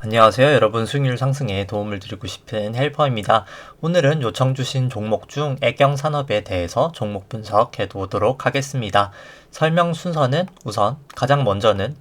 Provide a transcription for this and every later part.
안녕하세요. 여러분, 수익률 상승에 도움을 드리고 싶은 헬퍼입니다. 오늘은 요청 주신 종목 중 애경산업에 대해서 종목 분석해 보도록 하겠습니다. 설명 순서는 우선 가장 먼저는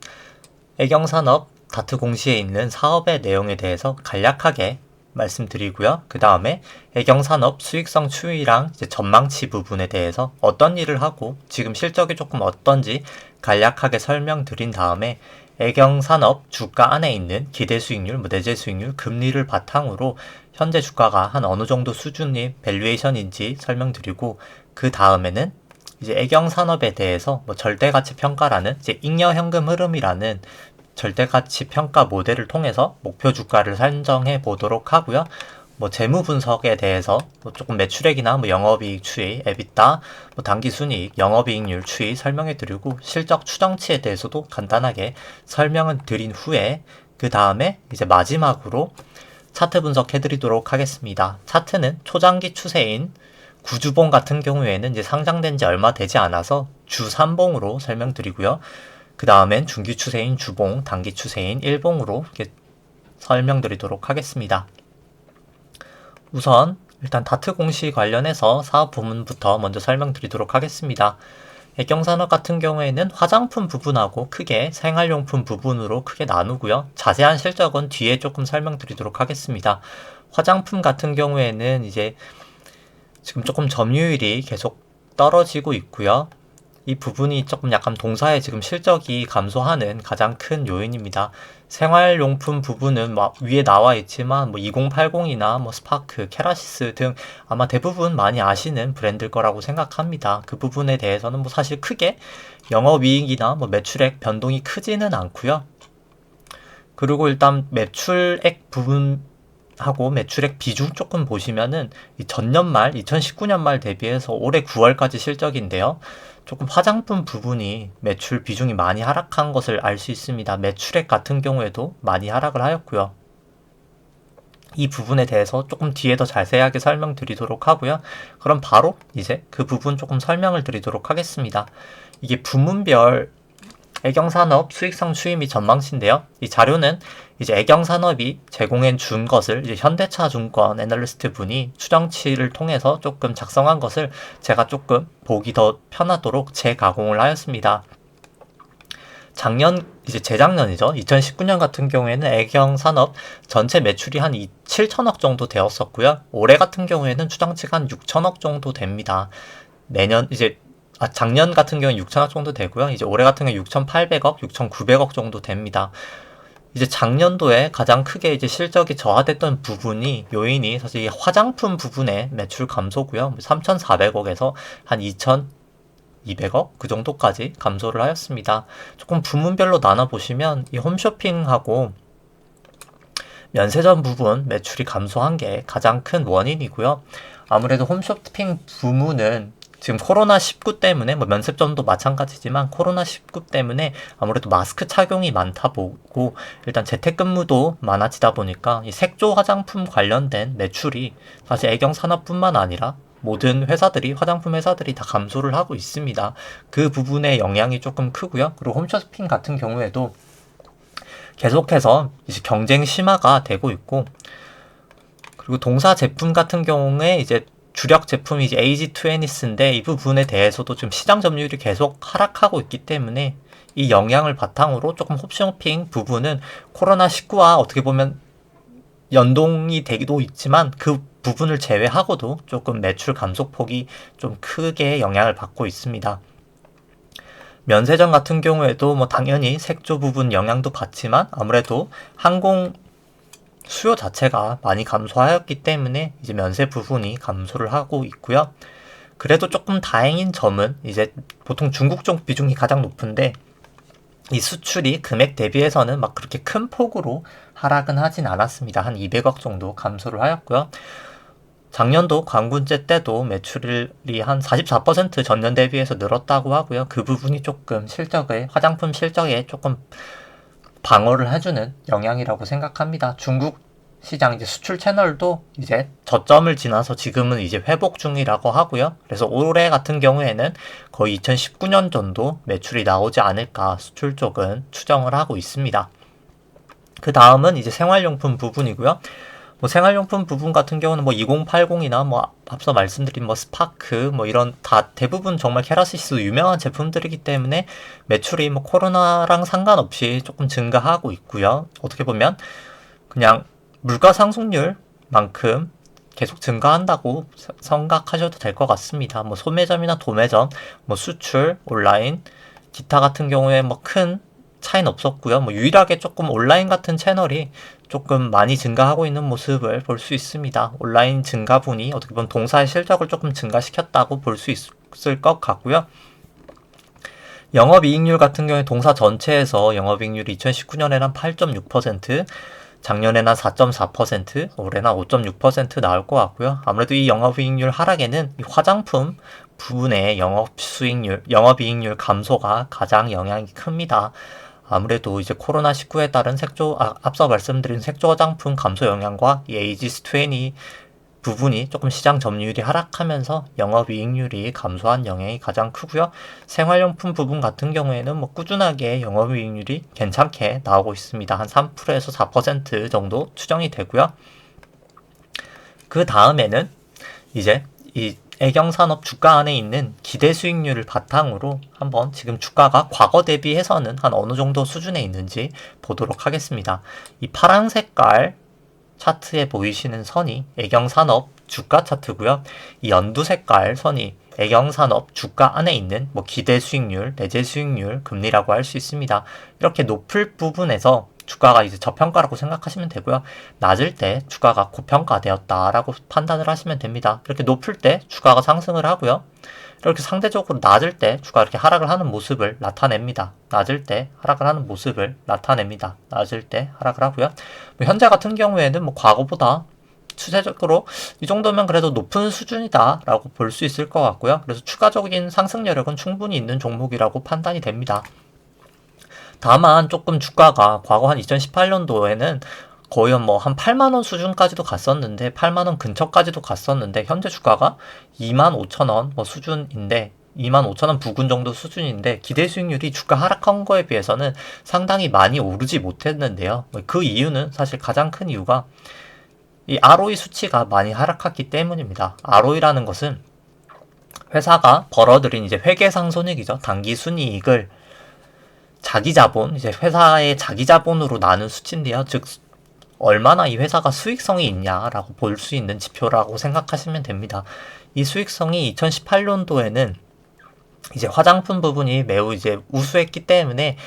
애경산업 다트 공시에 있는 사업의 내용에 대해서 간략하게 말씀드리고요. 그 다음에 애경산업 수익성 추이랑 이제 전망치 부분에 대해서 어떤 일을 하고 지금 실적이 조금 어떤지 간략하게 설명드린 다음에 애경산업 주가 안에 있는 기대 수익률, 내재 수익률, 금리를 바탕으로 현재 주가가 한 어느 정도 수준의 밸류에이션인지 설명드리고, 그 다음에는 이제 애경산업에 대해서 절대가치 평가라는 이제 잉여 현금 흐름이라는 절대가치 평가 모델을 통해서 목표 주가를 산정해 보도록 하고요. 재무 분석에 대해서 조금 매출액이나 영업이익 추이, EBITDA, 당기순이익, 영업이익률 추이 설명해 드리고, 실적 추정치에 대해서도 간단하게 설명을 드린 후에 그 다음에 이제 마지막으로 차트 분석해 드리도록 하겠습니다. 차트는 초장기 추세인 구주봉 같은 경우에는 이제 상장된 지 얼마 되지 않아서 주 3봉으로 설명드리고요. 그 다음엔 중기 추세인 주봉, 단기 추세인 1봉으로 설명드리도록 하겠습니다. 우선 일단 다트 공시 관련해서 사업 부문부터 먼저 설명드리도록 하겠습니다. 애경산업 같은 경우에는 화장품 부분하고 크게 생활용품 부분으로 크게 나누고요. 자세한 실적은 뒤에 조금 설명드리도록 하겠습니다. 화장품 같은 경우에는 이제 지금 조금 점유율이 계속 떨어지고 있고요. 이 부분이 조금 약간 동사의 지금 실적이 감소하는 가장 큰 요인입니다. 생활용품 부분은 위에 나와 있지만 2080이나 스파크, 캐라시스 등 아마 대부분 많이 아시는 브랜드일 거라고 생각합니다. 그 부분에 대해서는 사실 크게 영업이익이나 매출액 변동이 크지는 않고요. 그리고 일단 매출액 부분 하고 매출액 비중 조금 보시면은 전년 말 2019년 말 대비해서 올해 9월까지 실적인데요. 조금 화장품 부분이 매출 비중이 많이 하락한 것을 알 수 있습니다. 매출액 같은 경우에도 많이 하락을 하였고요. 이 부분에 대해서 조금 뒤에 더 자세하게 설명드리도록 하고요. 그럼 바로 이제 그 부분 조금 설명을 드리도록 하겠습니다. 이게 부문별 애경산업 수익성 추이 및 전망치인데요. 이 자료는 이제 애경산업이 제공해 준 것을 이제 현대차증권 애널리스트 분이 추정치를 통해서 조금 작성한 것을 제가 조금 보기 더 편하도록 재가공을 하였습니다. 재작년이죠. 2019년 같은 경우에는 애경산업 전체 매출이 한 7천억 정도 되었었고요. 올해 같은 경우에는 추정치가 한 6천억 정도 됩니다. 작년 같은 경우는 6천억 정도 되고요. 이제 올해 같은 경우는 6,800억, 6,900억 정도 됩니다. 이제 작년도에 가장 크게 이제 실적이 저하됐던 요인이 사실 화장품 부분의 매출 감소고요. 3,400억에서 한 2,200억 그 정도까지 감소를 하였습니다. 조금 부문별로 나눠보시면 이 홈쇼핑하고 면세점 부분 매출이 감소한 게 가장 큰 원인이고요. 아무래도 홈쇼핑 부문은 지금 코로나19 때문에 면세점도 마찬가지지만 코로나19 때문에 아무래도 마스크 착용이 많다 보고 일단 재택근무도 많아지다 보니까 이 색조 화장품 관련된 매출이 사실 애경산업뿐만 아니라 모든 회사들이 화장품 회사들이 다 감소를 하고 있습니다. 그 부분의 영향이 조금 크고요. 그리고 홈쇼핑 같은 경우에도 계속해서 이제 경쟁 심화가 되고 있고, 그리고 동사 제품 같은 경우에 이제 주력 제품이 이제 AG2N인데 이 부분에 대해서도 좀 시장 점유율이 계속 하락하고 있기 때문에 이 영향을 바탕으로 조금 홈쇼핑 부분은 코로나19와 어떻게 보면 연동이 되기도 있지만 그 부분을 제외하고도 조금 매출 감소폭이 좀 크게 영향을 받고 있습니다. 면세점 같은 경우에도 당연히 색조 부분 영향도 받지만 아무래도 항공 수요 자체가 많이 감소하였기 때문에 이제 면세 부분이 감소를 하고 있고요. 그래도 조금 다행인 점은 이제 보통 중국 쪽 비중이 가장 높은데 이 수출이 금액 대비해서는 그렇게 큰 폭으로 하락은 하진 않았습니다. 한 200억 정도 감소를 하였고요. 작년도 광군제 때도 매출이 한 44% 전년 대비해서 늘었다고 하고요. 그 부분이 조금 화장품 실적에 조금 방어를 해주는 영향이라고 생각합니다. 중국 시장 이제 수출 채널도 이제 저점을 지나서 지금은 이제 회복 중이라고 하고요. 그래서 올해 같은 경우에는 거의 2019년 정도 매출이 나오지 않을까 수출 쪽은 추정을 하고 있습니다. 그 다음은 이제 생활용품 부분이고요. 뭐 생활용품 부분 같은 경우는 뭐 2080이나 뭐 앞서 말씀드린 뭐 스파크 뭐 이런 다 대부분 정말 케라시스 유명한 제품들이기 때문에 매출이 뭐 코로나랑 상관없이 조금 증가하고 있고요. 어떻게 보면 그냥 물가 상승률만큼 계속 증가한다고 생각하셔도 될 것 같습니다. 뭐 소매점이나 도매점, 뭐 수출, 온라인, 기타 같은 경우에 뭐 큰 차이는 없었고요. 뭐 유일하게 조금 온라인 같은 채널이 조금 많이 증가하고 있는 모습을 볼 수 있습니다. 온라인 증가분이 어떻게 보면 동사의 실적을 조금 증가시켰다고 볼 수 있을 것 같고요. 영업이익률 같은 경우에 동사 전체에서 영업이익률이 2019년에는 한 8.6%, 작년에는 한 4.4%, 올해는 한 5.6% 나올 것 같고요. 아무래도 이 영업이익률 하락에는 이 화장품 부분의 영업이익률 감소가 가장 영향이 큽니다. 아무래도 이제 코로나19에 따른 앞서 말씀드린 색조 화장품 감소 영향과 이 에이지스20 부분이 조금 시장 점유율이 하락하면서 영업이익률이 감소한 영향이 가장 크고요. 생활용품 부분 같은 경우에는 뭐 꾸준하게 영업이익률이 괜찮게 나오고 있습니다. 한 3%에서 4% 정도 추정이 되고요. 그 다음에는 이제 이 애경산업 주가 안에 있는 기대 수익률을 바탕으로 한번 지금 주가가 과거 대비해서는 한 어느 정도 수준에 있는지 보도록 하겠습니다. 이 파란 색깔 차트에 보이시는 선이 애경산업 주가 차트고요. 이 연두 색깔 선이 애경산업 주가 안에 있는 뭐 기대 수익률, 내재 수익률, 금리라고 할 수 있습니다. 이렇게 높을 부분에서 주가가 이제 저평가라고 생각하시면 되고요. 낮을 때 주가가 고평가되었다라고 판단을 하시면 됩니다. 이렇게 높을 때 주가가 상승을 하고요. 이렇게 상대적으로 낮을 때 주가가 이렇게 하락을 하는 모습을 나타냅니다. 낮을 때 하락을 하는 모습을 나타냅니다. 낮을 때 하락을 하고요. 뭐 현재 같은 경우에는 뭐 과거보다 추세적으로 이 정도면 그래도 높은 수준이다라고 볼 수 있을 것 같고요. 그래서 추가적인 상승 여력은 충분히 있는 종목이라고 판단이 됩니다. 다만 조금 주가가 과거 한 2018년도에는 거의 뭐 한 8만원 수준까지도 갔었는데 8만원 근처까지도 갔었는데 현재 주가가 25,000원 뭐 수준인데 25,000원 부근 정도 수준인데 기대 수익률이 주가 하락한 거에 비해서는 상당히 많이 오르지 못했는데요. 그 이유는 사실 가장 큰 이유가 이 ROE 수치가 많이 하락했기 때문입니다. ROE라는 것은 회사가 벌어들인 이제 회계상손익이죠. 당기순이익을 자기 자본, 이제 회사의 자기 자본으로 나눈 수치인데요. 즉, 얼마나 이 회사가 수익성이 있냐라고 볼 수 있는 지표라고 생각하시면 됩니다. 이 수익성이 2018년도에는 이제 화장품 부분이 매우 이제 우수했기 때문에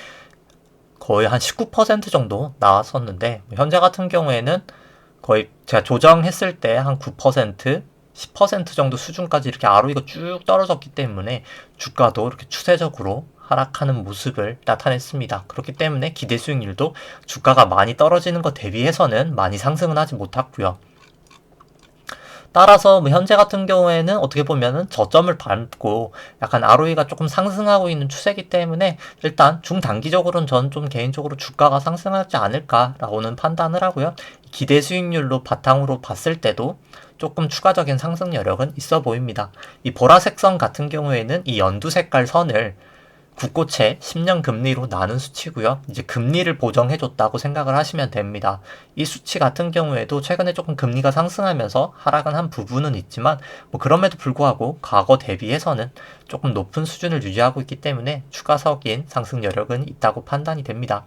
거의 한 19% 정도 나왔었는데, 현재 같은 경우에는 거의 제가 조정했을 때 한 9%, 10% 정도 수준까지 이렇게 ROE가 쭉 떨어졌기 때문에 주가도 이렇게 추세적으로 하락하는 모습을 나타냈습니다. 그렇기 때문에 기대 수익률도 주가가 많이 떨어지는 것 대비해서는 많이 상승은 하지 못했고요. 따라서 뭐 현재 같은 경우에는 어떻게 보면은 저점을 밟고 약간 ROE가 조금 상승하고 있는 추세이기 때문에 일단 중단기적으로는 저는 좀 개인적으로 주가가 상승하지 않을까라고는 판단을 하고요. 기대 수익률로 바탕으로 봤을 때도 조금 추가적인 상승 여력은 있어 보입니다. 이 보라색 선 같은 경우에는 이 연두 색깔 선을 국고채 10년 금리로 나눈 수치고요. 이제 금리를 보정해줬다고 생각을 하시면 됩니다. 이 수치 같은 경우에도 최근에 조금 금리가 상승하면서 하락은 한 부분은 있지만 뭐 그럼에도 불구하고 과거 대비해서는 조금 높은 수준을 유지하고 있기 때문에 추가적인 상승 여력은 있다고 판단이 됩니다.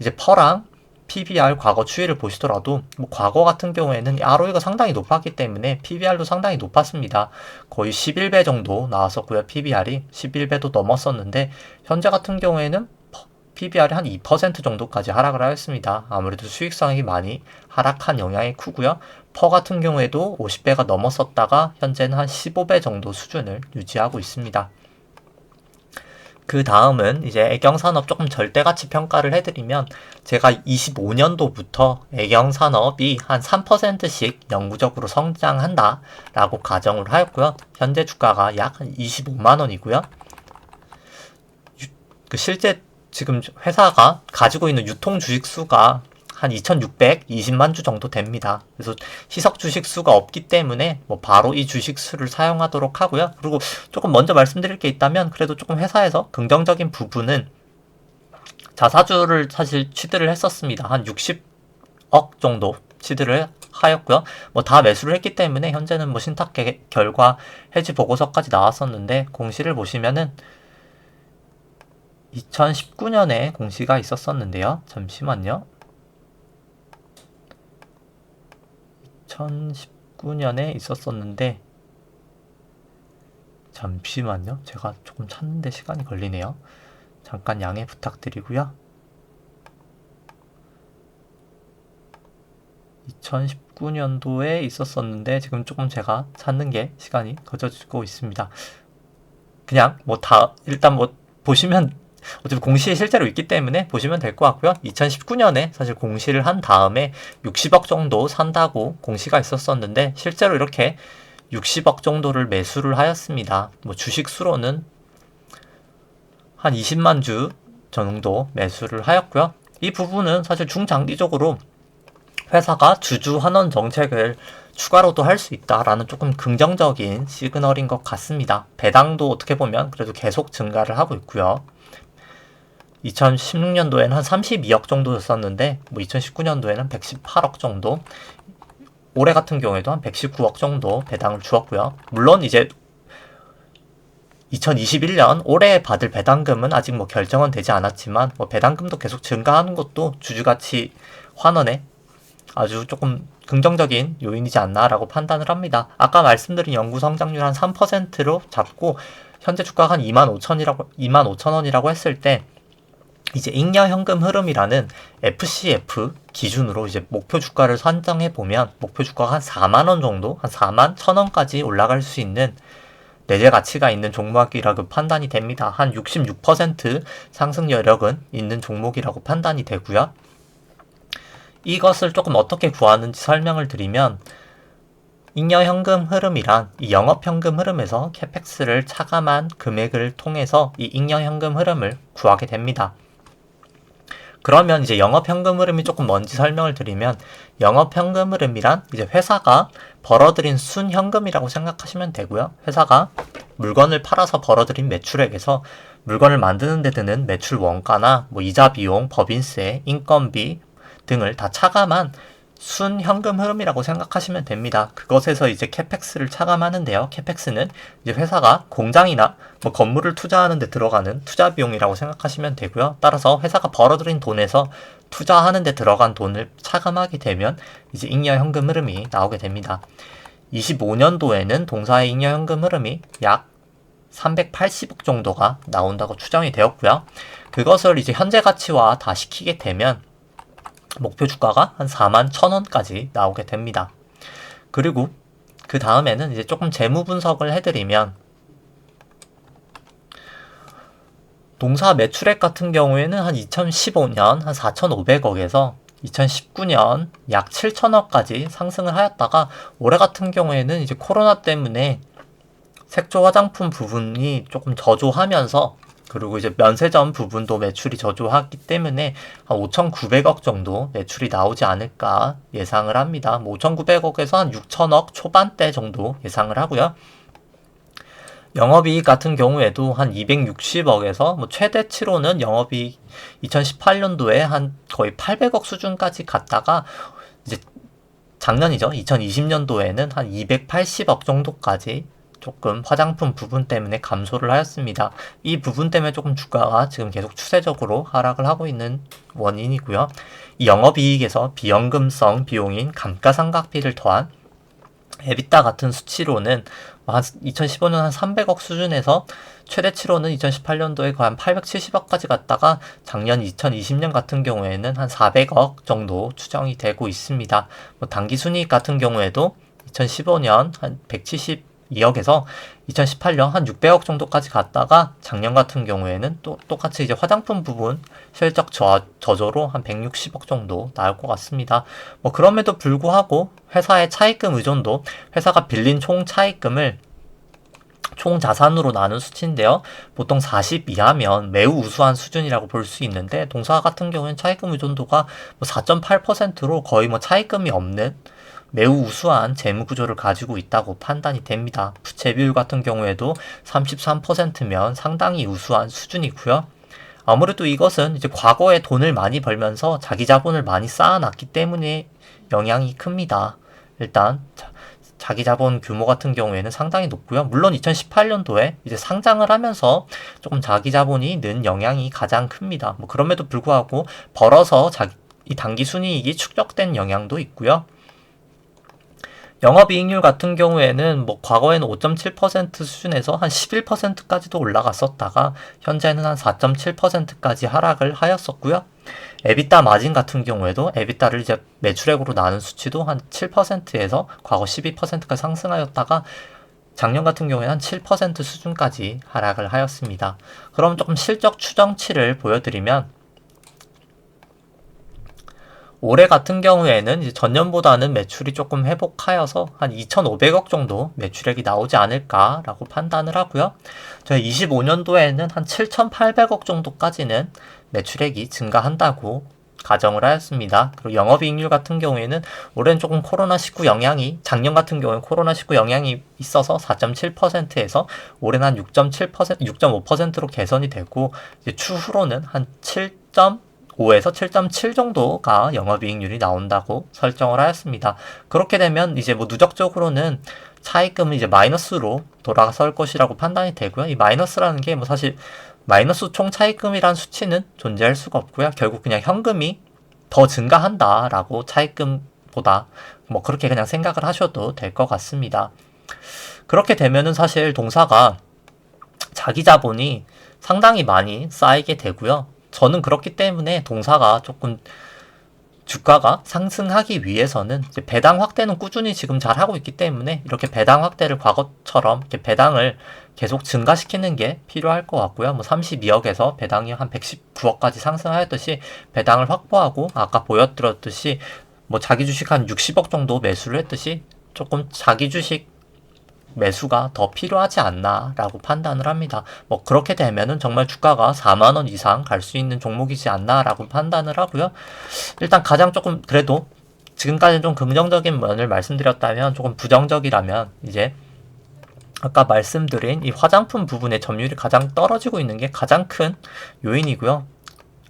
이제 퍼랑 PBR 과거 추이를 보시더라도 뭐 과거 같은 경우에는 ROE가 상당히 높았기 때문에 PBR도 상당히 높았습니다. 거의 11배 정도 나왔었고요. PBR이 11배도 넘었었는데 현재 같은 경우에는 PBR이 한 2% 정도까지 하락을 하였습니다. 아무래도 수익성이 많이 하락한 영향이 크고요. 퍼 같은 경우에도 50배가 넘었었다가 현재는 한 15배 정도 수준을 유지하고 있습니다. 그 다음은 이제 애경산업 조금 절대가치 평가를 해드리면 제가 25년도부터 애경산업이 한 3%씩 영구적으로 성장한다 라고 가정을 하였고요. 현재 주가가 약 한 25만원이고요. 실제 지금 회사가 가지고 있는 유통 주식 수가 한 2,620만 주 정도 됩니다. 그래서 희석 주식 수가 없기 때문에 뭐 바로 이 주식 수를 사용하도록 하고요. 그리고 조금 먼저 말씀드릴 게 있다면 그래도 조금 회사에서 긍정적인 부분은 자사주를 사실 취득을 했었습니다. 한 60억 정도 취득을 하였고요. 뭐 다 매수를 했기 때문에 현재는 뭐 신탁 결과 해지 보고서까지 나왔었는데, 공시를 보시면은 2019년에 공시가 있었었는데요. 잠시만요. 2019년에 있었었는데, 잠시만요. 제가 조금 찾는데 시간이 걸리네요. 잠깐 양해 부탁드리고요. 2019년도에 있었었는데 지금 조금 제가 찾는 게 시간이 거쳐지고 있습니다. 그냥 뭐 다 일단 뭐 보시면 어차피 공시에 실제로 있기 때문에 보시면 될 것 같고요. 2019년에 사실 공시를 한 다음에 60억 정도 산다고 공시가 있었었는데, 실제로 이렇게 60억 정도를 매수를 하였습니다. 뭐 주식 수로는 한 20만 주 정도 매수를 하였고요. 이 부분은 사실 중장기적으로 회사가 주주 환원 정책을 추가로도 할 수 있다라는 조금 긍정적인 시그널인 것 같습니다. 배당도 어떻게 보면 그래도 계속 증가를 하고 있고요. 2016년도에는 한 32억 정도였었는데 뭐 2019년도에는 118억 정도, 올해 같은 경우에도 한 119억 정도 배당을 주었고요. 물론 이제 2021년 올해 받을 배당금은 아직 뭐 결정은 되지 않았지만, 뭐 배당금도 계속 증가하는 것도 주주가치 환원에 아주 조금 긍정적인 요인이지 않나라고 판단을 합니다. 아까 말씀드린 연구 성장률 한 3%로 잡고 현재 주가가 한 25,000원이라고 했을 때, 이제 잉여 현금 흐름이라는 FCF 기준으로 이제 목표 주가를 산정해 보면 목표 주가가 한 4만 원 정도, 한 4만 1,000원까지 올라갈 수 있는 내재 가치가 있는 종목이라고 판단이 됩니다. 한 66% 상승 여력은 있는 종목이라고 판단이 되고요. 이것을 조금 어떻게 구하는지 설명을 드리면, 잉여 현금 흐름이란 이 영업 현금 흐름에서 캐펙스를 차감한 금액을 통해서 이 잉여 현금 흐름을 구하게 됩니다. 그러면 이제 영업 현금 흐름이 조금 뭔지 설명을 드리면, 영업 현금 흐름이란 이제 회사가 벌어들인 순현금이라고 생각하시면 되고요. 회사가 물건을 팔아서 벌어들인 매출액에서 물건을 만드는 데 드는 매출 원가나 뭐 이자 비용, 법인세, 인건비 등을 다 차감한 순현금 흐름이라고 생각하시면 됩니다. 그것에서 이제 캐펙스를 차감하는데요. 캐펙스는 이제 회사가 공장이나 뭐 건물을 투자하는 데 들어가는 투자 비용이라고 생각하시면 되고요. 따라서 회사가 벌어들인 돈에서 투자하는 데 들어간 돈을 차감하게 되면 이제 잉여 현금 흐름이 나오게 됩니다. 25년도에는 동사의 잉여 현금 흐름이 약 380억 정도가 나온다고 추정이 되었고요. 그것을 이제 현재 가치화 다 시키게 되면 목표 주가가 한 4만 1,000원까지 나오게 됩니다. 그리고 그 다음에는 이제 조금 재무 분석을 해드리면, 동사 매출액 같은 경우에는 한 2015년 한 4,500억에서 2019년 약 7,000억까지 상승을 하였다가, 올해 같은 경우에는 이제 코로나 때문에 색조 화장품 부분이 조금 저조하면서, 그리고 이제 면세점 부분도 매출이 저조하기 때문에 한 5,900억 정도 매출이 나오지 않을까 예상을 합니다. 뭐 5,900억에서 한 6,000억 초반대 정도 예상을 하고요. 영업이익 같은 경우에도 한 260억에서 뭐 최대치로는 영업이익 2018년도에 한 거의 800억 수준까지 갔다가, 이제 작년이죠. 2020년도에는 한 280억 정도까지 조금 화장품 부분 때문에 감소를 하였습니다. 이 부분 때문에 조금 주가가 지금 계속 추세적으로 하락을 하고 있는 원인이고요. 이 영업이익에서 비연금성 비용인 감가상각비를 더한 에비타 같은 수치로는 한 2015년 한 300억 수준에서 최대치로는 2018년도에 거의 한 870억까지 갔다가, 작년 2020년 같은 경우에는 한 400억 정도 추정이 되고 있습니다. 뭐 당기순이익 같은 경우에도 2015년 한 172억에서 2018년 한 600억 정도까지 갔다가, 작년 같은 경우에는 또 똑같이 이제 화장품 부분 실적 저조로 한 160억 정도 나올 것 같습니다. 뭐 그럼에도 불구하고 회사의 차입금 의존도, 회사가 빌린 총 차입금을 총 자산으로 나눈 수치인데요. 보통 40 이하면 매우 우수한 수준이라고 볼 수 있는데, 동사 같은 경우에는 차입금 의존도가 4.8%로 거의 뭐 차입금이 없는 매우 우수한 재무 구조를 가지고 있다고 판단이 됩니다. 부채 비율 같은 경우에도 33%면 상당히 우수한 수준이고요. 아무래도 이것은 이제 과거에 돈을 많이 벌면서 자기 자본을 많이 쌓아놨기 때문에 영향이 큽니다. 일단 자기 자본 규모 같은 경우에는 상당히 높고요. 물론 2018년도에 이제 상장을 하면서 조금 자기 자본이 는 영향이 가장 큽니다. 뭐 그럼에도 불구하고 벌어서 이 당기 순이익이 축적된 영향도 있고요. 영업이익률 같은 경우에는 뭐 과거에는 5.7% 수준에서 한 11%까지도 올라갔었다가 현재는 한 4.7%까지 하락을 하였었고요. 에비타 마진 같은 경우에도 에비타를 이제 매출액으로 나눈 수치도 한 7%에서 과거 12%까지 상승하였다가 작년 같은 경우에는 한 7% 수준까지 하락을 하였습니다. 그럼 조금 실적 추정치를 보여드리면 올해 같은 경우에는 이제 전년보다는 매출이 조금 회복하여서 한 2,500억 정도 매출액이 나오지 않을까라고 판단을 하고요. 저희 25년도에는 한 7,800억 정도까지는 매출액이 증가한다고 가정을 하였습니다. 그리고 영업이익률 같은 경우에는 올해는 조금 코로나19 영향이, 작년 같은 경우에는 코로나19 영향이 있어서 4.7%에서 올해는 한 6.7%, 6.5%로 개선이 되고, 이제 추후로는 한 7.5에서 7.7 정도가 영업이익률이 나온다고 설정을 하였습니다. 그렇게 되면 이제 뭐 누적적으로는 차입금은 이제 마이너스로 돌아설 것이라고 판단이 되고요. 이 마이너스라는 게 뭐 사실 마이너스 총 차입금이란 수치는 존재할 수가 없고요. 결국 그냥 현금이 더 증가한다라고 차입금보다 뭐 그렇게 그냥 생각을 하셔도 될 것 같습니다. 그렇게 되면은 사실 동사가 자기 자본이 상당히 많이 쌓이게 되고요. 저는 그렇기 때문에 동사가 조금 주가가 상승하기 위해서는 이제 배당 확대는 꾸준히 지금 잘 하고 있기 때문에 이렇게 배당 확대를 과거처럼 이렇게 배당을 계속 증가시키는 게 필요할 것 같고요. 뭐 32억에서 배당이 한 119억까지 상승하였듯이 배당을 확보하고 아까 보여드렸듯이 뭐 자기 주식 한 60억 정도 매수를 했듯이 조금 자기 주식 매수가 더 필요하지 않나라고 판단을 합니다. 뭐 그렇게 되면은 정말 주가가 4만 원 이상 갈 수 있는 종목이지 않나라고 판단을 하고요. 일단 가장 조금 그래도 지금까지는 좀 긍정적인 면을 말씀드렸다면 조금 부정적이라면 이제 아까 말씀드린 이 화장품 부분의 점유율이 가장 떨어지고 있는 게 가장 큰 요인이고요.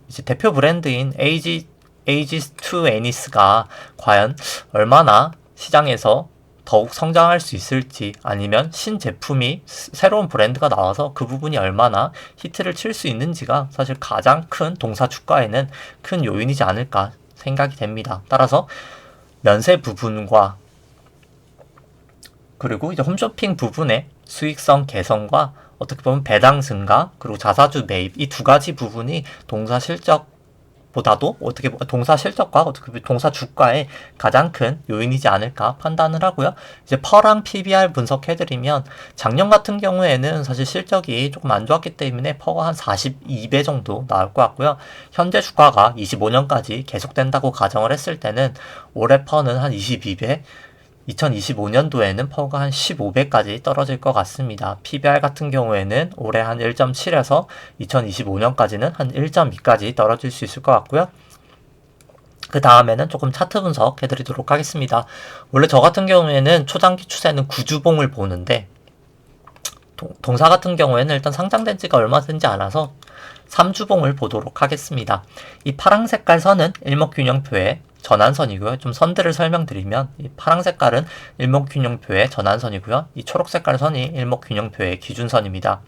이제 대표 브랜드인 에이지스2 애니스가 과연 얼마나 시장에서 더욱 성장할 수 있을지, 아니면 신제품이 새로운 브랜드가 나와서 그 부분이 얼마나 히트를 칠 수 있는지가 사실 가장 큰 동사 주가에는 큰 요인이지 않을까 생각이 됩니다. 따라서 면세 부분과 그리고 이제 홈쇼핑 부분의 수익성 개선과 어떻게 보면 배당 증가 그리고 자사주 매입, 이 두 가지 부분이 동사 실적 보다도 어떻게 동사 실적과 어떻게 보면 동사 주가의 가장 큰 요인이지 않을까 판단을 하고요. 이제 퍼랑 PBR 분석해드리면 작년 같은 경우에는 사실 실적이 조금 안 좋았기 때문에 퍼가 한 42배 정도 나올 것 같고요. 현재 주가가 25년까지 계속된다고 가정을 했을 때는 올해 퍼는 한 22배, 2025년도에는 퍼가 한 15배까지 떨어질 것 같습니다. PBR 같은 경우에는 올해 한 1.7에서 2025년까지는 한 1.2까지 떨어질 수 있을 것 같고요. 그 다음에는 조금 차트 분석 해드리도록 하겠습니다. 원래 저 같은 경우에는 초장기 추세는 구주봉을 보는데 동사 같은 경우에는 일단 상장된 지가 얼마 되지 않아서 3주봉을 보도록 하겠습니다. 이 파란 색깔 선은 일목균형표의 전환선이고요. 좀 선들을 설명드리면 이 파란 색깔은 일목균형표의 전환선이고요. 이 초록 색깔 선이 일목균형표의 기준선입니다.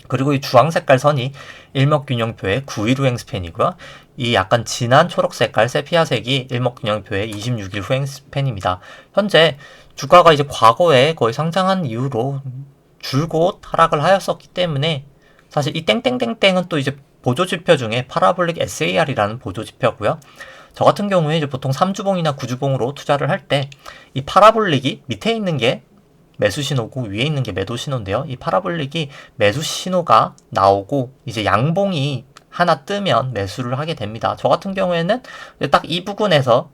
그리고 이 주황 색깔 선이 일목균형표의 9일 후행 스팬이고요. 이 약간 진한 초록 색깔 세피아색이 일목균형표의 26일 후행 스팬입니다. 현재 주가가 이제 과거에 거의 상장한 이후로 줄곧 하락을 하였었기 때문에 사실 이 땡땡땡땡은 또 이제 보조지표 중에 파라볼릭 SAR이라는 보조지표고요. 저 같은 경우에 이제 보통 3주봉이나 9주봉으로 투자를 할 때 이 파라볼릭이 밑에 있는 게 매수 신호고 위에 있는 게 매도 신호인데요. 이 파라볼릭이 매수 신호가 나오고 이제 양봉이 하나 뜨면 매수를 하게 됩니다. 저 같은 경우에는 딱 이 부분에서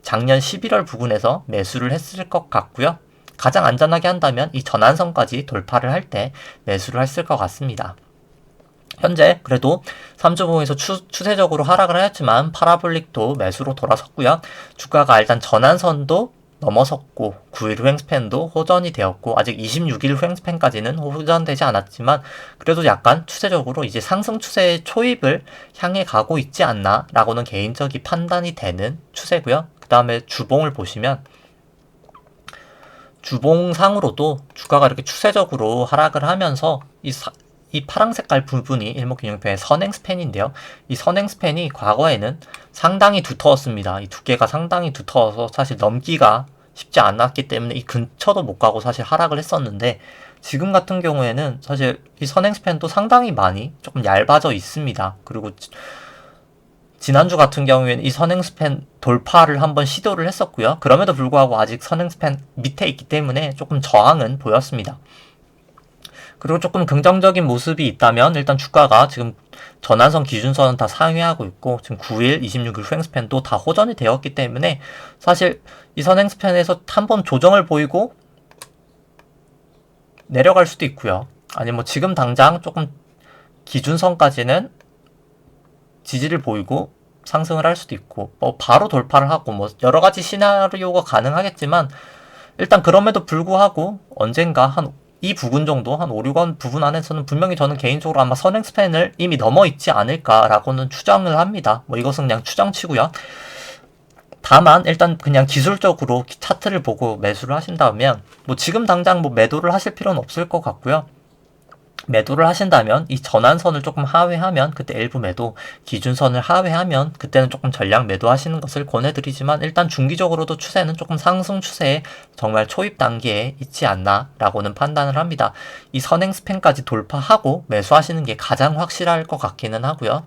작년 11월 부분에서 매수를 했을 것 같고요. 가장 안전하게 한다면 이 전환선까지 돌파를 할 때 매수를 했을 것 같습니다. 현재 그래도 3주봉에서 추세적으로 하락을 하였지만 파라볼릭도 매수로 돌아섰고요. 주가가 일단 전환선도 넘어섰고 9일 후행스팬도 호전이 되었고 아직 26일 후행스팬까지는 호전되지 않았지만 그래도 약간 추세적으로 이제 상승 추세의 초입을 향해 가고 있지 않나 라고는 개인적인 판단이 되는 추세고요. 그 다음에 주봉을 보시면 주봉상으로도 주가가 이렇게 추세적으로 하락을 하면서 이 파랑 색깔 부분이 일목균형표의 선행스팬인데요. 이 선행스팬이 과거에는 상당히 두터웠습니다. 이 두께가 상당히 두터워서 사실 넘기가 쉽지 않았기 때문에 이 근처도 못 가고 사실 하락을 했었는데 지금 같은 경우에는 사실 이 선행스팬도 상당히 많이 조금 얇아져 있습니다. 그리고 지난주 같은 경우에는 이 선행스팬 돌파를 한번 시도를 했었고요. 그럼에도 불구하고 아직 선행스팬 밑에 있기 때문에 조금 저항은 보였습니다. 그리고 조금 긍정적인 모습이 있다면 일단 주가가 지금 전환선 기준선은 다 상회하고 있고 지금 9일, 26일 후행스팬도 다 호전이 되었기 때문에 사실 이 선행스팬에서 한번 조정을 보이고 내려갈 수도 있고요. 아니면 뭐 지금 당장 조금 기준선까지는 지지를 보이고 상승을 할 수도 있고 뭐 바로 돌파를 하고 뭐 여러 가지 시나리오가 가능하겠지만 일단 그럼에도 불구하고 언젠가 이 부분 정도 한 5, 6원 부분 안에서는 분명히 저는 개인적으로 아마 선행스팬을 이미 넘어 있지 않을까라고는 추정을 합니다. 뭐 이것은 그냥 추정치고요. 다만 일단 그냥 기술적으로 차트를 보고 매수를 하신다면 뭐 지금 당장 뭐 매도를 하실 필요는 없을 것 같고요. 매도를 하신다면 이 전환선을 조금 하회하면 그때 일부 매도, 기준선을 하회하면 그때는 조금 전량 매도하시는 것을 권해드리지만 일단 중기적으로도 추세는 조금 상승 추세에 정말 초입 단계에 있지 않나 라고는 판단을 합니다. 이 선행 스팬까지 돌파하고 매수하시는 게 가장 확실할 것 같기는 하고요.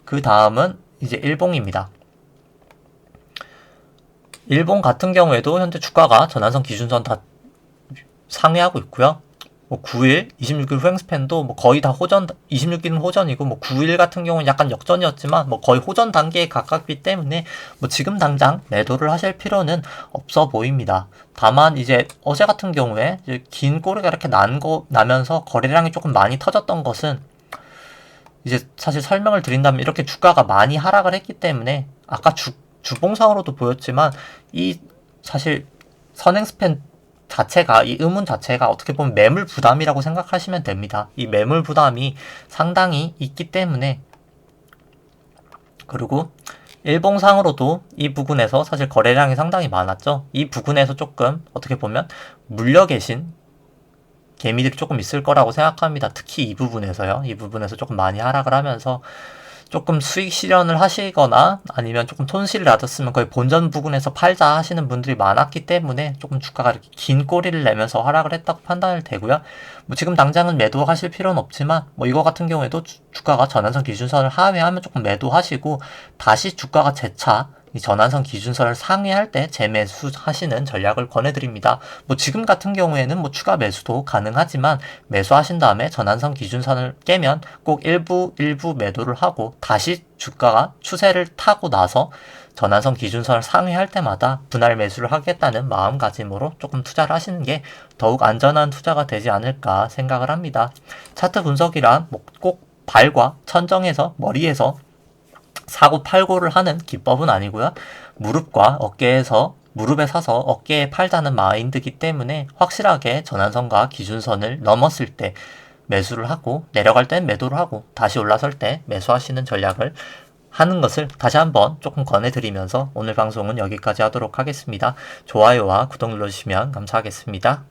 그 다음은 이제 일봉입니다. 일본 같은 경우에도 현재 주가가 전환선 기준선 다 상회하고 있고요. 뭐 9일, 26일 후행스팬도 뭐 거의 다 호전, 26일은 호전이고 뭐 9일 같은 경우는 약간 역전이었지만 뭐 거의 호전 단계에 가깝기 때문에 뭐 지금 당장 매도를 하실 필요는 없어 보입니다. 다만 이제 어제 같은 경우에 이제 긴 꼬리가 이렇게 나면서 거래량이 조금 많이 터졌던 것은 이제 사실 설명을 드린다면 이렇게 주가가 많이 하락을 했기 때문에 아까 주봉상으로도 보였지만 이 사실 선행스팬 자체가 이 의문 자체가 어떻게 보면 매물 부담이라고 생각하시면 됩니다. 이 매물 부담이 상당히 있기 때문에 그리고 일봉상으로도 이 부분에서 사실 거래량이 상당히 많았죠. 이 부분에서 조금 어떻게 보면 물려 계신 개미들이 조금 있을 거라고 생각합니다. 특히 이 부분에서요. 이 부분에서 조금 많이 하락을 하면서 조금 수익 실현을 하시거나 아니면 조금 손실을 놔뒀으면 거의 본전 부분에서 팔자 하시는 분들이 많았기 때문에 조금 주가가 이렇게 긴 꼬리를 내면서 하락을 했다고 판단을 되고요. 뭐 지금 당장은 매도하실 필요는 없지만 뭐 이거 같은 경우에도 주가가 전환선 기준선을 하회하면 조금 매도하시고 다시 주가가 재차 이 전환선 기준선을 상회할 때 재매수 하시는 전략을 권해드립니다. 뭐 지금 같은 경우에는 뭐 추가 매수도 가능하지만 매수하신 다음에 전환선 기준선을 깨면 꼭 일부 매도를 하고 다시 주가가 추세를 타고 나서 전환선 기준선을 상회할 때마다 분할 매수를 하겠다는 마음가짐으로 조금 투자를 하시는 게 더욱 안전한 투자가 되지 않을까 생각을 합니다. 차트 분석이란 뭐 꼭 발과 천정에서 머리에서 사고 팔고를 하는 기법은 아니고요. 무릎에 사서 어깨에 팔자는 마인드이기 때문에 확실하게 전환선과 기준선을 넘었을 때 매수를 하고 내려갈 땐 매도를 하고 다시 올라설 때 매수하시는 전략을 하는 것을 다시 한번 조금 권해드리면서 오늘 방송은 여기까지 하도록 하겠습니다. 좋아요와 구독 눌러주시면 감사하겠습니다.